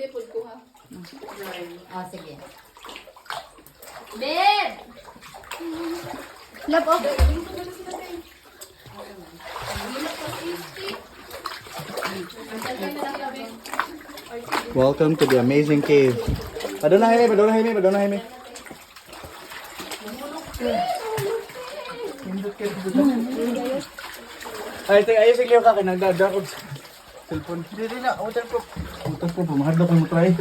pwede po ko ha. Oh, sige. Babe! Love, oh. Welcome to the amazing cave. Padona Jaime, Padona Jaime, Padona Jaime. Ay, tingnan ayos yung ka kinagdadra ko sa cellphone. Hindi na, waterproof. Waterproof, mahadlo ko mo try.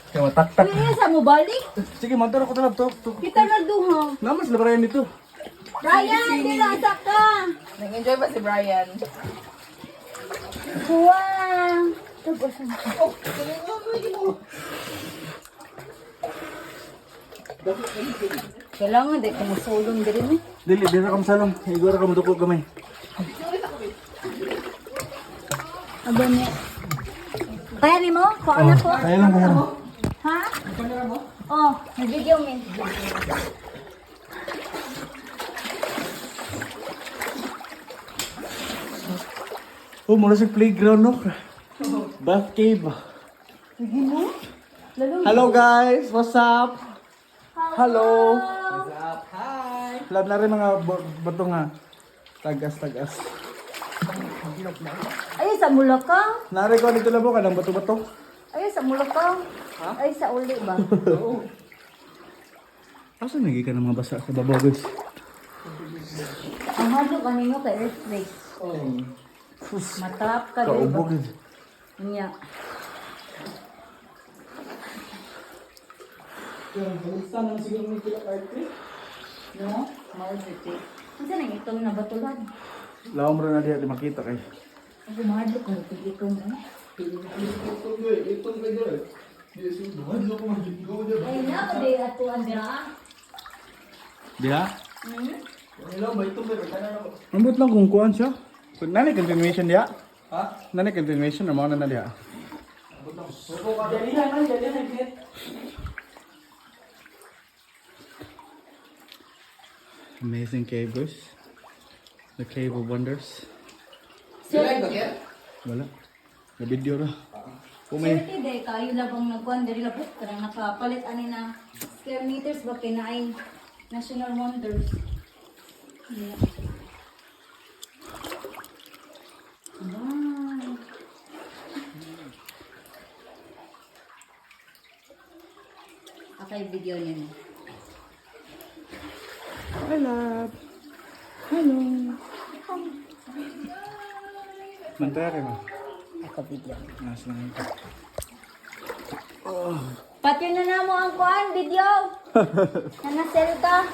Kaya mataktak. Kaya sa mo balik? Sige, mantaro ko talab to. Kita nagduha. Namas labaran dito. Brian, dinasa ka. Nag-enjoy ba si Brian? Wow. Kailangan di kumusulong din eh. Dili, dili ka masalong. Igora ka madukog gamay. Aba niya. Kaya ni mo? Kung anak ko? Kaya lang, kaya lang. Ha? Oh, nag-video min. Oh, mula sa playground, no? Bath cave. Hello guys, what's up? Hello. What's up? Hi. Lab na rin mga bato nga. Tagas. Ay, sa Mulakaw. Nari ko dito labo ka ng bato-bato. Ay, sa Mulakaw. Ay, sa uli ba? Asa nagi ka ng mga basa sa babaw guys? Ang halo kanino kay earthquake. Matrap ka din. Kaubog. Niya. Sana siguro may kila karte. No? Mausiti. Kasi nang itong nabatulan. Lawom rin na diya di makita kay. Ako mahalo ko. Pili ko mo. Ay, na ko di ato andira. Diha? Hmm? Ambot lang kung kuhan siya. Kung nani confirmation diya? Ha? Nani confirmation na mga na diya? Amazing cave guys. The Cave of Wonders. Wala. Na video ra. Umay. Swerte day kayo labang nagkuhan diri labot karang nakapalit ani na square meters ba kinain national wonders. Yeah. Wow. Okay, video niyo na. Hi love. Hello. Mantare mo. Ako video. Nasa lang ito. Pati na namo ang kuhan video. Nanasel ka.